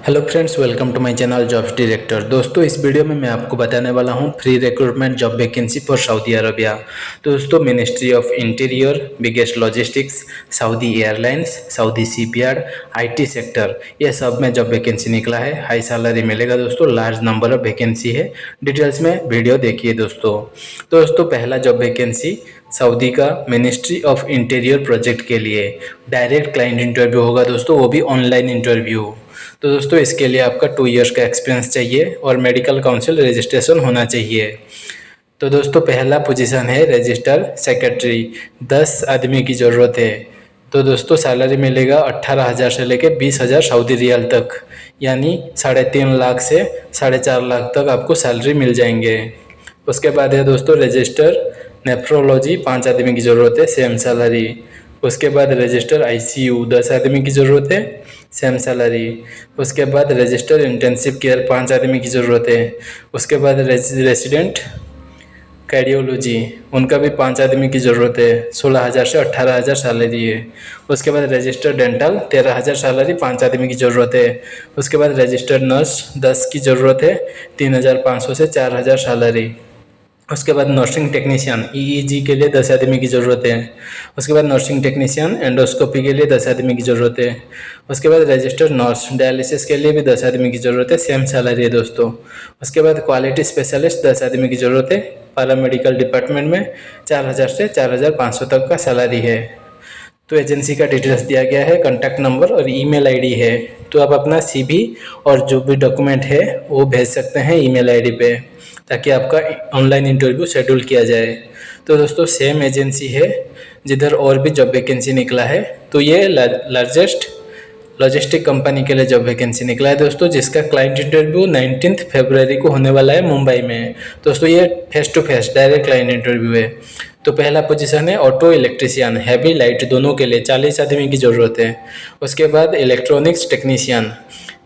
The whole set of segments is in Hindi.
Hello friends, welcome to my channel jobs director. दोस्तों, इस वीडियो में मैं आपको बताने वाला हूं free recruitment job vacancy for Saudi Arabia. तो दोस्तों, ministry of interior, biggest logistics, Saudi airlines, Saudi shipyard, IT sector, ये सब में जॉब वैकेंसी निकला है। हाई सैलरी मिलेगा दोस्तों, लार्ज नंबर ऑफ वैकेंसी है। डिटेल्स में वीडियो देखिए दोस्तों, पहला जॉब वैकेंसी सऊदी का मिनिस्ट्री ऑफ इंटीरियर प्रोजेक्ट के लिए डायरेक्ट क्लाइंट इंटरव्यू होगा दोस्तों, वो भी ऑनलाइन इंटरव्यू। तो दोस्तों, इसके लिए आपका 2 इयर्स का एक्सपीरियंस चाहिए और मेडिकल काउंसिल रजिस्ट्रेशन होना चाहिए। तो दोस्तों, पहला पोजीशन है रजिस्टर सेक्रेटरी, 10 आदमी की ज़रूरत है। तो दोस्तों, सैलरी मिलेगा 18,000 से लेकर 20,000 सऊदी रियाल तक, यानी 3.5 लाख से 4.5 लाख तक आपको सैलरी मिल जाएंगे। उसके बाद है दोस्तों रजिस्टर नेफ्रोलॉजी, 5 आदमी की ज़रूरत है, सेम सैलरी। उसके बाद रजिस्टर आईसीयू, 10 आदमी की ज़रूरत है, सेम सैलरी। उसके बाद रजिस्टर इंटेंसिव केयर, 5 आदमी की ज़रूरत है। उसके बाद रेसिडेंट कार्डियोलॉजी, उनका भी 5 आदमी की ज़रूरत है, 16,000 से 18,000 सैलरी है। उसके बाद रजिस्टर डेंटल, 13,000 सैलरी, 5 आदमी की ज़रूरत है। उसके बाद रजिस्टर नर्स, 10 की ज़रूरत है, 3,500 से 4,000 सैलरी। उसके बाद नर्सिंग टेक्नीशियन ईईजी के लिए 10 आदमी की ज़रूरत है। उसके बाद नर्सिंग टेक्नीशियन एंडोस्कोपी के लिए 10 आदमी की ज़रूरत है। उसके बाद रजिस्टर्ड नर्स डायलिसिस के लिए भी 10 आदमी की ज़रूरत है, सेम सैलरी है दोस्तों। उसके बाद क्वालिटी स्पेशलिस्ट 10 आदमी की ज़रूरत है। पैरामेडिकल डिपार्टमेंट में 4,000 से 4,500 तक का सैलरी है। तो एजेंसी का डिटेल्स दिया गया है, कॉन्टैक्ट नंबर और ईमेल आईडी है। तो आप अपना सीवी और जो भी डॉक्यूमेंट है वो भेज सकते हैं ईमेल आईडी पे, ताकि आपका ऑनलाइन इंटरव्यू शेड्यूल किया जाए। तो दोस्तों, सेम एजेंसी है जिधर और भी जॉब वैकेंसी निकला है। तो ये लार्जेस्ट लॉजिस्टिक कंपनी के लिए जॉब वैकेंसी निकला है दोस्तों, जिसका क्लाइंट इंटरव्यू 19 फरवरी को होने वाला है मुंबई में। दोस्तों, ये face to face direct client interview है। तो पहला पोजीशन है ऑटो इलेक्ट्रीशियन, हैवी लाइट दोनों के लिए 40 आदमी की ज़रूरत है। उसके बाद इलेक्ट्रॉनिक्स टेक्नीशियन,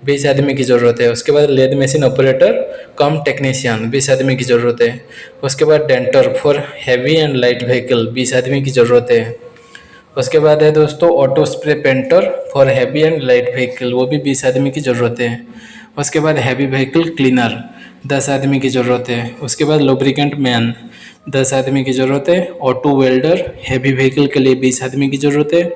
20 आदमी की ज़रूरत है। उसके बाद लेद मशीन ऑपरेटर कम टेक्नीशियन, 20 आदमी की ज़रूरत है। उसके बाद denter for heavy and light vehicle, 20 आदमी की ज़रूरत है। उसके बाद है दोस्तों auto spray painter for heavy and light vehicle, वो भी 20 आदमी की ज़रूरत है। उसके बाद हैवी व्हीकल क्लीनर, 10 आदमी की ज़रूरत है। उसके बाद लुब्रिकेंट मैन, 10 आदमी की ज़रूरत है। ऑटो वेल्डर हैवी व्हीकल के लिए 20 आदमी की ज़रूरत है।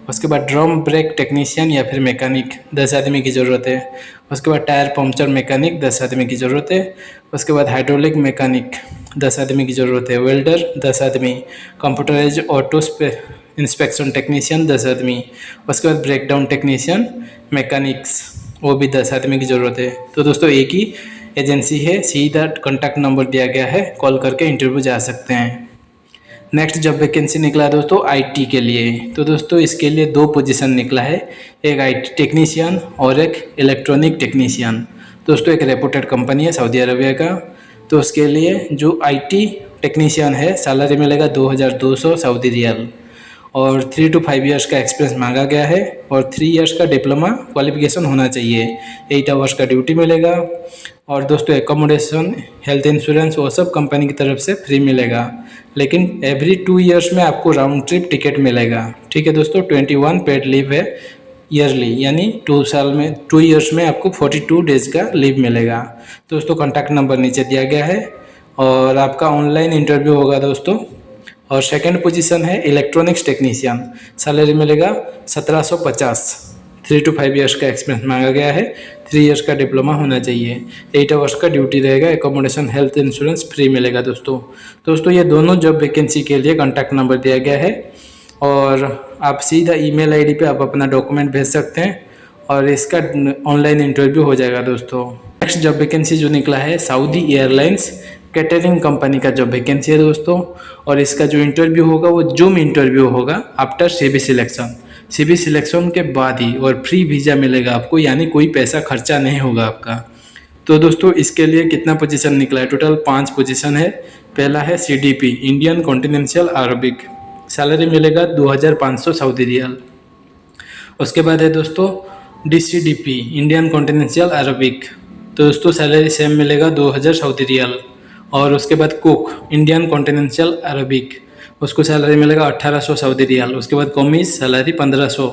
उसके बाद ड्रम ब्रेक टेक्नीशियन या फिर मैकेनिक, 10 आदमी की ज़रूरत है। उसके बाद टायर पंक्चर मैकेनिक, 10 आदमी की ज़रूरत है। उसके बाद हाइड्रोलिक मैकेनिक, 10 आदमी की ज़रूरत है। वेल्डर 10 आदमी। कंप्यूटराइज ऑटो इंस्पेक्शन टेक्नीशियन 10 आदमी। उसके बाद ब्रेक डाउन टेक्नीशियन मैकेनिक्स, वो भी 10 आदमी की ज़रूरत है। तो दोस्तों, एक ही एजेंसी है, सीधा कॉन्टैक्ट नंबर दिया गया है, कॉल करके इंटरव्यू जा सकते हैं। नेक्स्ट जॉब वैकेंसी निकला है दोस्तों आईटी के लिए। तो दोस्तों, इसके लिए 2 पोजीशन निकला है, एक आईटी टेक्नीशियन और एक इलेक्ट्रॉनिक टेक्नीशियन। दोस्तों, एक रेपुटेड कंपनी है सऊदी अरबिया का। तो उसके लिए जो आईटी टेक्नीशियन है, सैलरी मिलेगा 2,200 सऊदी रियाल और 3 to 5 ईयर्स का एक्सपीरियंस मांगा गया है और 3 ईयर्स का डिप्लोमा क्वालिफिकेशन होना चाहिए। 8 आवर्स का ड्यूटी मिलेगा और दोस्तों एकोमोडेशन, हेल्थ इंश्योरेंस, वो सब कंपनी की तरफ से फ्री मिलेगा, लेकिन एवरी 2 ईयर्स में आपको राउंड ट्रिप टिकट मिलेगा। ठीक है दोस्तों, 21 पेड लीव है ईयरली, यानी 2 साल में 2 ईयर्स में आपको 42 डेज का लीव मिलेगा। दोस्तों, कॉन्टैक्ट नंबर नीचे दिया गया है और आपका ऑनलाइन इंटरव्यू होगा दोस्तों। और सेकंड पोजीशन है इलेक्ट्रॉनिक्स टेक्नीशियन, सैलरी मिलेगा 1750। 3 to 5 ईयर्स का एक्सपीरियंस मांगा गया है, 3 ईयर्स का डिप्लोमा होना चाहिए, 8 आवर्स का ड्यूटी रहेगा, एकोमोडेशन हेल्थ इंश्योरेंस फ्री मिलेगा दोस्तों, ये दोनों जॉब वैकेंसी के लिए कॉन्टैक्ट नंबर दिया गया है और आप सीधा ईमेल आईडी पे आप अपना डॉक्यूमेंट भेज सकते हैं और इसका ऑनलाइन इंटरव्यू हो जाएगा दोस्तों। नेक्स्ट जॉब वैकेंसी जो निकला है सऊदी एयरलाइंस कैटरिंग कंपनी का जॉब वैकेंसी है दोस्तों, और इसका जो इंटरव्यू होगा वो जूम इंटरव्यू होगा after CB selection. CB selection के बाद ही और फ्री वीज़ा मिलेगा आपको, यानी कोई पैसा खर्चा नहीं होगा आपका। तो दोस्तों, इसके लिए कितना पोजीशन निकला है, टोटल 5 पोजीशन है। पहला है CDP Indian continental Arabic, salary मिलेगा 2,500 सऊदी रियाल। उसके बाद है दोस्तों डीसीडीपी इंडियन कॉन्टिनेंशियल अरबिक, तो दोस्तों सैलरी सेम मिलेगा 2,000 सऊदी रियाल। और उसके बाद कुक इंडियन कॉन्टिनेंशियल अरबिक, उसको सैलरी मिलेगा 1,800 सऊदी रियाल। उसके बाद commis salary 1,500।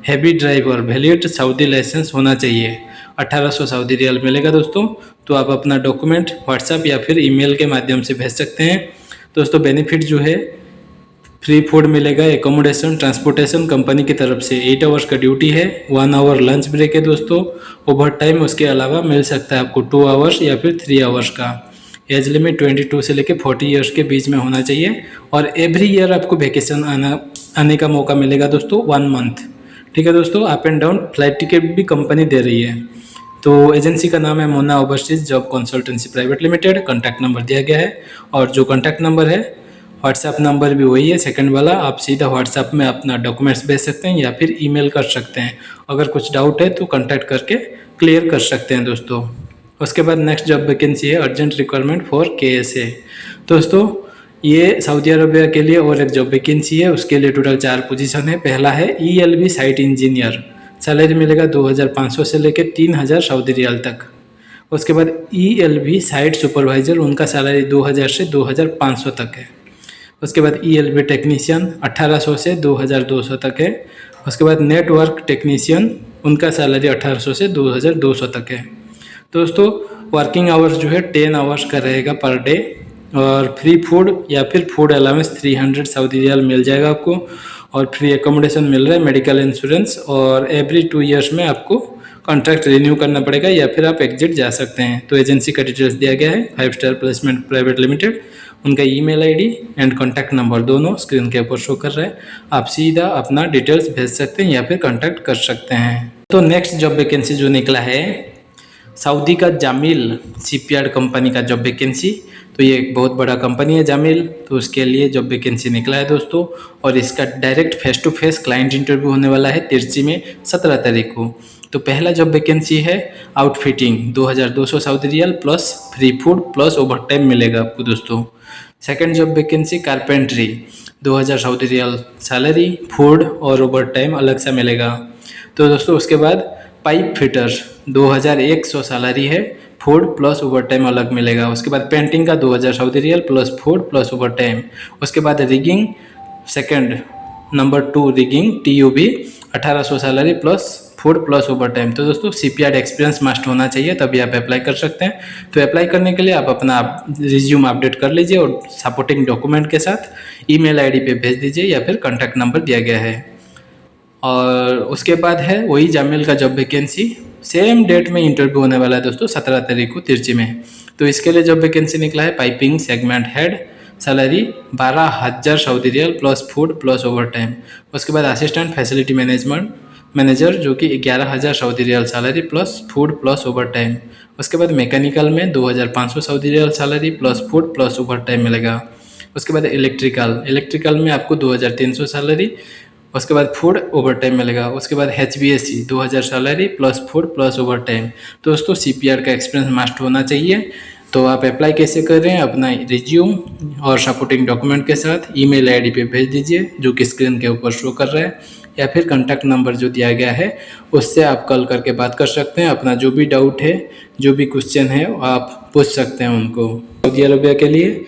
Heavy driver valid Saudi licence होना चाहिए। 1800 सऊदी रियाल मिलेगा दोस्तों। तो आप अपना डॉक्यूमेंट व्हाट्सएप या फिर ईमेल के माध्यम से भेज सकते हैं। दोस्तों बेनिफिट जो है, फ्री फूड मिलेगा, एकोमोडेशन ट्रांसपोर्टेशन कंपनी की तरफ से, 8 आवर्स का ड्यूटी है, 1 आवर लंच ब्रेक है दोस्तों। ओवर टाइम उसके अलावा मिल सकता है आपको 2 आवर्स या फिर 3 आवर्स का। एज लिमिट 22 से लेकर 40 ईयर्स के बीच में होना चाहिए। और एवरी ईयर आपको वेकेशन आने का मौका मिलेगा दोस्तों, 1 मंथ। ठीक है दोस्तों, up and down flight ticket भी कंपनी दे रही है। तो एजेंसी का नाम है Mona overseas job consultancy private limited. Contact number दिया गया है, और जो कॉन्टैक्ट नंबर है, व्हाट्सएप नंबर भी वही है, सेकंड वाला। आप सीधा व्हाट्सएप में अपना डॉक्यूमेंट्स भेज सकते हैं या फिर ईमेल कर सकते हैं। अगर कुछ डाउट है तो कांटेक्ट करके क्लियर कर सकते हैं दोस्तों। उसके बाद नेक्स्ट जॉब वैकेंसी है अर्जेंट रिक्वायरमेंट फॉर KSA। दोस्तों ये सऊदी अरबिया के लिए और एक जॉब वैकेंसी है, उसके लिए टोटल 4 पोजीशन है। पहला है ELB साइट इंजीनियर, सैलरी मिलेगा 2500 से लेकर 3000 सऊदी रियाल तक। उसके बाद ELB साइट सुपरवाइजर, उनका सैलरी 2000 से 2500 तक है। उसके बाद ELB टेक्नीशियन 1800 से 2200 तक है। उसके बाद नेटवर्क टेक्नीशियन, उनका सैलरी 1800 से 2200 तक है। दोस्तों वर्किंग आवर्स जो है 10 आवर्स का रहेगा पर डे, और फ्री फूड या फिर फूड अलाउंस 300 सऊदी रियाल मिल जाएगा आपको, और फ्री एकोमोडेशन मिल रहा है, मेडिकल इंश्योरेंस, और एवरी 2 ईयर्स में आपको कॉन्ट्रैक्ट रिन्यू करना पड़ेगा या फिर आप एग्जिट जा सकते हैं। तो एजेंसी का डिटेल्स दिया गया है, 5 स्टार प्लेसमेंट प्राइवेट लिमिटेड। उनका email ID and contact number दोनों स्क्रीन के ऊपर शो कर रहा है। आप सीधा अपना डिटेल्स भेज सकते हैं या फिर कॉन्टैक्ट कर सकते हैं। तो नेक्स्ट जॉब वैकेंसी जो निकला है, सऊदी का जामिल शिपयार्ड कंपनी का जॉब वैकेंसी। तो ये एक बहुत बड़ा कंपनी है जामिल, तो उसके लिए जॉब वैकेंसी निकला है दोस्तों। और इसका direct face to face client interview होने वाला है तिरची में 17 तारीख को। तो पहला जॉब वैकेंसी है outfitting, 2200 Saudi riyal plus free food plus over time मिलेगा आपको दोस्तों। Second job vacancy carpentry, 2000 Saudi riyal salary, food और ओवर टाइम अलग से मिलेगा। तो दोस्तों उसके बाद पाइप फिटर, 2100 सैलरी है, फूड प्लस ओवर टाइम अलग मिलेगा। उसके बाद पेंटिंग का 2000 Saudi riyal plus food plus over time. उसके बाद rigging second number 2 rigging TUB, 1800 salary plus food plus over time. तो दोस्तों शिपयार्ड एक्सपीरियंस मस्ट होना चाहिए, तभी आप अप्लाई कर सकते हैं। तो अप्लाई करने के लिए आप अपना रिज्यूम अपडेट कर लीजिए और सपोर्टिंग डॉक्यूमेंट के साथ ईमेल आईडी पे भेज दीजिए या फिर कॉन्टैक्ट नंबर दिया गया है। और उसके बाद है वही जामिल का जॉब वैकेंसी, सेम डेट में इंटरव्यू होने वाला है दोस्तों, 17 तारीख को तिरची में। तो इसके लिए जॉब वैकेंसी निकला है piping segment head, salary 12000 Saudi riyal plus food plus over time. उसके बाद असिस्टेंट फैसिलिटी मैनेजर जो कि 11000 Saudi riyal salary plus food plus over time. उसके बाद मैकेनिकल में 2500 Saudi riyal salary plus food plus over time मिलेगा। उसके बाद इलेक्ट्रिकल में आपको 2300 सैलरी, उसके बाद फूड ओवर टाइम मिलेगा। उसके बाद HVAC 2000 salary plus food plus over time. तो दोस्तों शिपयार्ड का एक्सपीरियंस मस्ट होना चाहिए। तो आप अप्लाई कैसे कर रहे हैं, अपना रिज्यूम और सपोर्टिंग डॉक्यूमेंट के साथ ईमेल आईडी पे भेज दीजिए जो कि स्क्रीन के ऊपर शो कर रहा है, या फिर कॉन्टैक्ट नंबर जो दिया गया है उससे आप कॉल करके बात कर सकते हैं। अपना जो भी डाउट है, जो भी क्वेश्चन है आप पूछ सकते हैं उनको। सऊदी अरबिया के लिए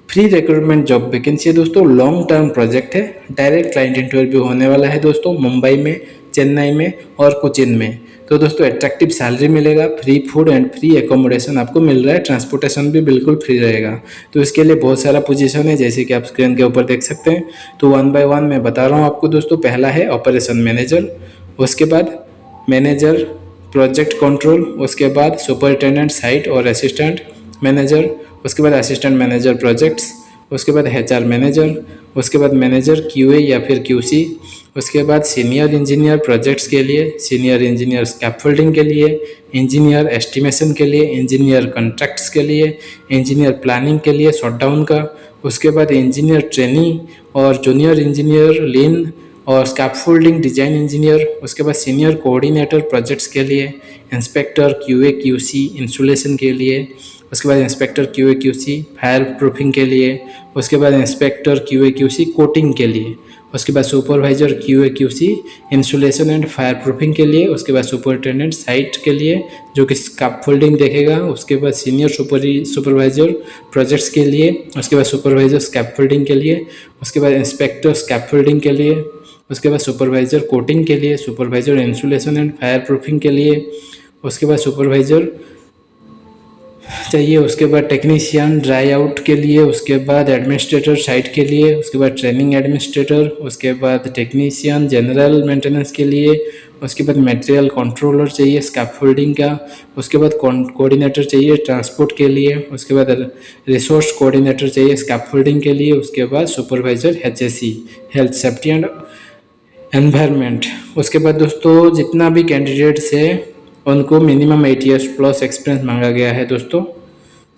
फ्री रिक्रूटमेंट जॉब वैकेंसी है दोस्तों, लॉन्ग टर्म प्रोजेक्ट है। डायरेक्ट क्लाइंट इंटरव्यू होने वाला है दोस्तों, मुंबई में, चेन्नई में और कोचीन में। तो दोस्तों अट्रैक्टिव सैलरी मिलेगा, free food and free accommodation आपको मिल रहा है, ट्रांसपोर्टेशन भी बिल्कुल फ्री रहेगा। तो इसके लिए बहुत सारा पोजीशन है, जैसे कि आप स्क्रीन के ऊपर देख सकते हैं। तो 1 बाय 1 मैं बता रहा हूँ आपको दोस्तों। पहला है ऑपरेशन मैनेजर, उसके बाद मैनेजर प्रोजेक्ट कंट्रोल, उसके बाद सुपरिटेंडेंट साइट और असिस्टेंट मैनेजर, उसके बाद असिस्टेंट मैनेजर प्रोजेक्ट्स, उसके बाद HR मैनेजर, उसके बाद मैनेजर QA या फिर QC, उसके बाद सीनियर इंजीनियर प्रोजेक्ट्स के लिए, सीनियर इंजीनियर स्कैफोल्डिंग के लिए, इंजीनियर एस्टिमेशन के लिए, इंजीनियर कॉन्ट्रैक्ट्स के लिए, इंजीनियर प्लानिंग के लिए शटडाउन का, उसके बाद इंजीनियर ट्रेनी और जूनियर इंजीनियर लीन और स्कैफोल्डिंग डिजाइन इंजीनियर, उसके बाद सीनियर कोऑर्डिनेटर प्रोजेक्ट्स के लिए, इंस्पेक्टर QA QC इंसुलेशन के लिए, उसके बाद inspector QA QC fire proofing के लिए, उसके बाद इंस्पेक्टर QA QC कोटिंग के लिए, उसके बाद supervisor QA QC insulation and fire proofing के लिए, उसके बाद सुपरिटेंडेंट साइट के लिए जो कि स्कैफोल्डिंग देखेगा, उसके बाद सीनियर सुपरवाइजर प्रोजेक्ट्स के लिए, उसके बाद सुपरवाइजर स्कैफोल्डिंग के लिए, उसके बाद इंस्पेक्टर स्कैफोल्डिंग के लिए, उसके बाद सुपरवाइज़र कोटिंग के लिए, supervisor insulation and fire proofing के लिए, उसके बाद सुपरवाइज़र चाहिए, उसके बाद टेक्नीशियन ड्राई आउट के लिए, उसके बाद एडमिनिस्ट्रेटर साइट के लिए, उसके बाद ट्रेनिंग एडमिनिस्ट्रेटर, उसके बाद टेक्नीशियन जनरल मेंटेनेंस के लिए, उसके बाद मटेरियल कंट्रोलर चाहिए स्कैफोल्डिंग का, उसके बाद कोऑर्डिनेटर चाहिए ट्रांसपोर्ट के लिए, उसके बाद रिसोर्स कोऑर्डिनेटर चाहिए स्कैफोल्डिंग के लिए, उसके बाद supervisor HSE health safety and environment. उसके बाद दोस्तों जितना भी कैंडिडेट्स है उनको मिनिमम 8 ईयर्स प्लस एक्सपीरियंस मांगा गया है दोस्तों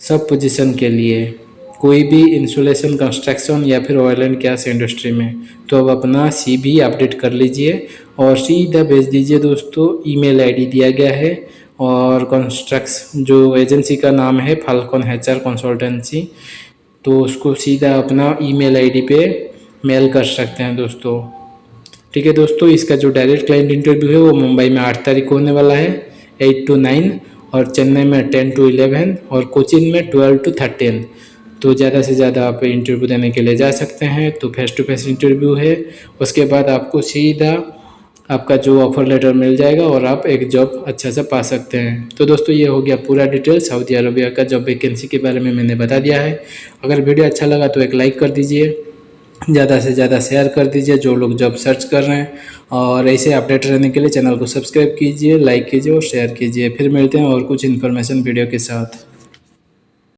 सब पोजीशन के लिए, कोई भी इंसुलेशन कंस्ट्रक्शन या फिर ऑयल एंड गैस इंडस्ट्री में। तो अब अपना CV अपडेट कर लीजिए और सीधा भेज दीजिए दोस्तों। ईमेल ID दिया गया है और जो एजेंसी का नाम है फाल्कन HR कंसल्टेंसी, तो उसको सीधा अपना ईमेल ID पे मेल कर सकते हैं दोस्तों। ठीक है दोस्तों, इसका जो डायरेक्ट क्लाइंट इंटरव्यू है वो मुंबई में 8 तारीख को होने वाला है 8 to 9, और चेन्नई में 10 to 11 और कोचिन में 12 to 13। तो ज़्यादा से ज़्यादा आप इंटरव्यू देने के लिए जा सकते हैं। तो फेस टू फेस इंटरव्यू है, उसके बाद आपको सीधा आपका जो ऑफर लेटर मिल जाएगा और आप एक जॉब अच्छा सा पा सकते हैं। तो दोस्तों ये हो गया पूरा डिटेल सऊदी अरबिया का जॉब वैकेंसी के बारे में मैंने बता दिया है। अगर वीडियो अच्छा लगा तो एक लाइक कर दीजिए, ज़्यादा से ज़्यादा शेयर कर दीजिए जो लोग जॉब सर्च कर रहे हैं, और ऐसे अपडेट रहने के लिए चैनल को सब्सक्राइब कीजिए, लाइक कीजिए और शेयर कीजिए। फिर मिलते हैं और कुछ इन्फॉर्मेशन वीडियो के साथ।